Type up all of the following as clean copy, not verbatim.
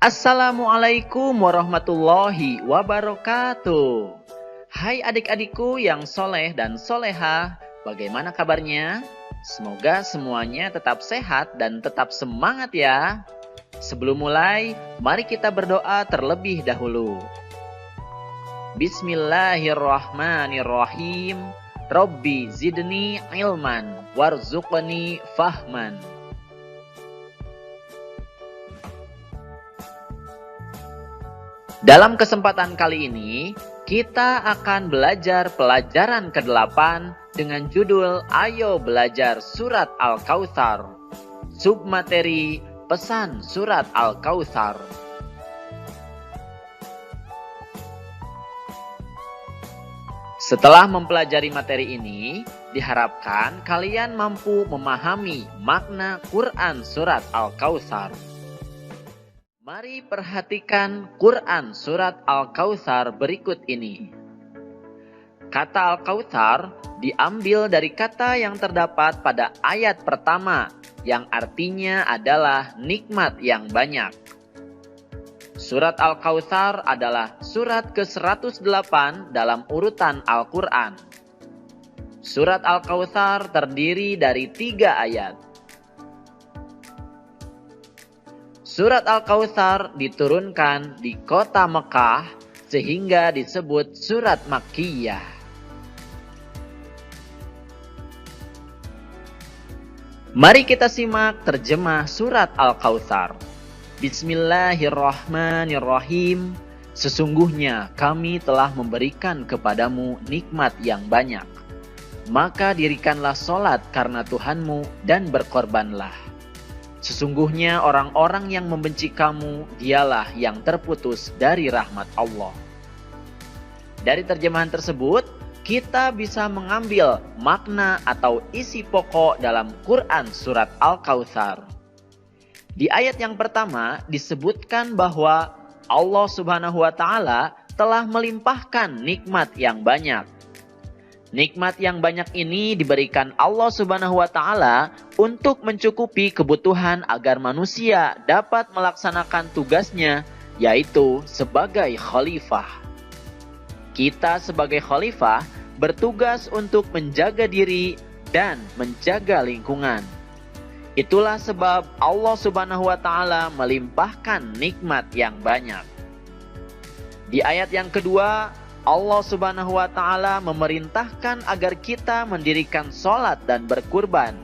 Assalamualaikum warahmatullahi wabarakatuh. Hai adik-adikku yang soleh dan soleha, bagaimana kabarnya? Semoga semuanya tetap sehat dan tetap semangat ya. Sebelum mulai, mari kita berdoa terlebih dahulu. Bismillahirrahmanirrahim. Rabbi zidni ilman warzuqni fahman. Dalam kesempatan kali ini, kita akan belajar pelajaran ke-8 dengan judul Ayo Belajar Surat Al-Kautsar. Submateri Pesan Surat Al-Kautsar. Setelah mempelajari materi ini, diharapkan kalian mampu memahami makna Quran Surat Al-Kautsar. Mari perhatikan Quran Surat Al-Kautsar berikut ini. Kata Al-Kautsar diambil dari kata yang terdapat pada ayat pertama, yang artinya adalah nikmat yang banyak. Surat Al-Kautsar adalah surat ke-108 dalam urutan Al-Quran. Surat Al-Kautsar terdiri dari 3 ayat. Surat Al-Kautsar diturunkan di kota Mekah sehingga disebut surat Makkiyah. Mari kita simak terjemah surat Al-Kautsar. Bismillahirrahmanirrahim. Sesungguhnya kami telah memberikan kepadamu nikmat yang banyak. Maka dirikanlah sholat karena Tuhanmu dan berkorbanlah. Sesungguhnya orang-orang yang membenci kamu, dialah yang terputus dari rahmat Allah. Dari terjemahan tersebut, kita bisa mengambil makna atau isi pokok dalam Quran Surat Al-Kautsar. Di ayat yang pertama disebutkan bahwa Allah Subhanahu wa Ta'ala telah melimpahkan nikmat yang banyak. Nikmat yang banyak ini diberikan Allah Subhanahu wa Ta'ala untuk mencukupi kebutuhan agar manusia dapat melaksanakan tugasnya, yaitu sebagai khalifah. Kita sebagai khalifah bertugas untuk menjaga diri dan menjaga lingkungan. Itulah sebab Allah Subhanahu wa Ta'ala melimpahkan nikmat yang banyak. Di ayat yang kedua, Allah Subhanahu wa Ta'ala memerintahkan agar kita mendirikan sholat dan berkurban.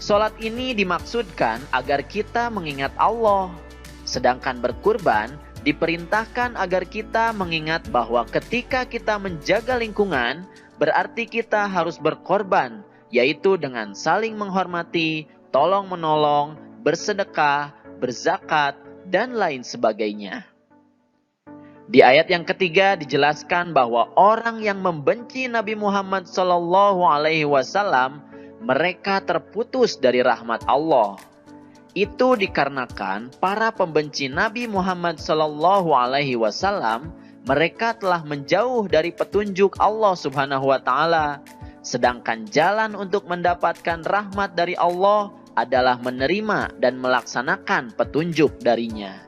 Sholat ini dimaksudkan agar kita mengingat Allah. Sedangkan berkurban diperintahkan agar kita mengingat bahwa ketika kita menjaga lingkungan, berarti kita harus berkorban, yaitu dengan saling menghormati, tolong-menolong, bersedekah, berzakat, dan lain sebagainya. Di ayat yang ketiga dijelaskan bahwa orang yang membenci Nabi Muhammad SAW, mereka terputus dari rahmat Allah. Itu dikarenakan para pembenci Nabi Muhammad SAW, mereka telah menjauh dari petunjuk Allah Subhanahu wa Ta'ala. Sedangkan jalan untuk mendapatkan rahmat dari Allah adalah menerima dan melaksanakan petunjuk darinya.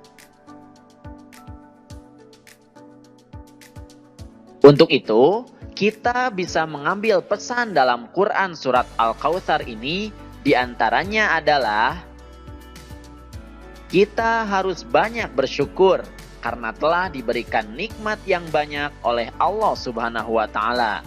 Untuk itu, kita bisa mengambil pesan dalam Quran Surat Al-Kautsar ini, diantaranya adalah kita harus banyak bersyukur karena telah diberikan nikmat yang banyak oleh Allah Subhanahu wa Ta'ala.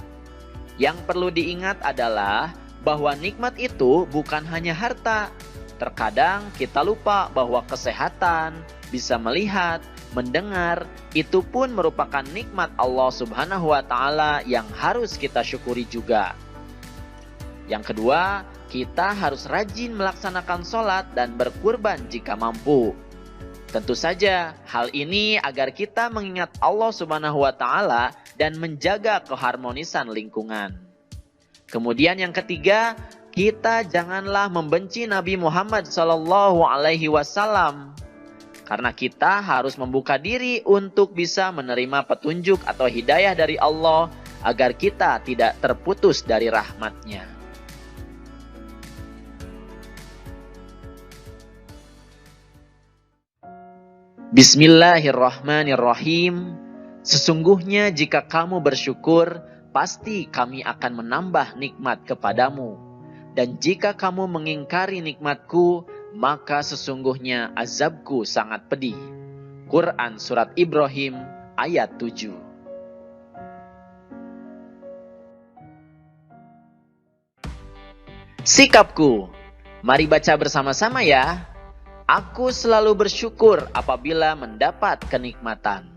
Yang perlu diingat adalah bahwa nikmat itu bukan hanya harta. Terkadang kita lupa bahwa kesehatan, bisa melihat, mendengar, itu pun merupakan nikmat Allah Subhanahu wa Ta'ala yang harus kita syukuri juga. Yang kedua, kita harus rajin melaksanakan sholat dan berkurban jika mampu. Tentu saja hal ini agar kita mengingat Allah Subhanahu wa Ta'ala dan menjaga keharmonisan lingkungan. Kemudian yang ketiga, kita janganlah membenci Nabi Muhammad SAW. Karena kita harus membuka diri untuk bisa menerima petunjuk atau hidayah dari Allah agar kita tidak terputus dari rahmat-Nya. Bismillahirrahmanirrahim. Sesungguhnya jika kamu bersyukur, pasti kami akan menambah nikmat kepadamu. Dan jika kamu mengingkari nikmatku, maka sesungguhnya azabku sangat pedih. Quran Surat Ibrahim ayat 7. Sikapku. Mari baca bersama-sama ya. Aku selalu bersyukur apabila mendapat kenikmatan.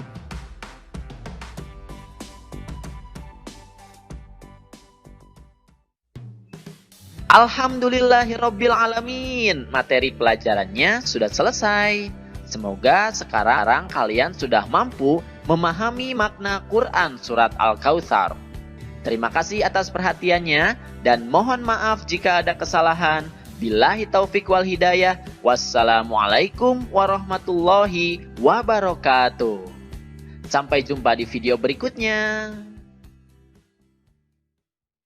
Alhamdulillahirabbil alamin. Materi pelajarannya sudah selesai. Semoga sekarang kalian sudah mampu memahami makna Quran Surat Al-Kautsar. Terima kasih atas perhatiannya dan mohon maaf jika ada kesalahan. Billahi taufik wal hidayah. Wassalamualaikum warahmatullahi wabarakatuh. Sampai jumpa di video berikutnya.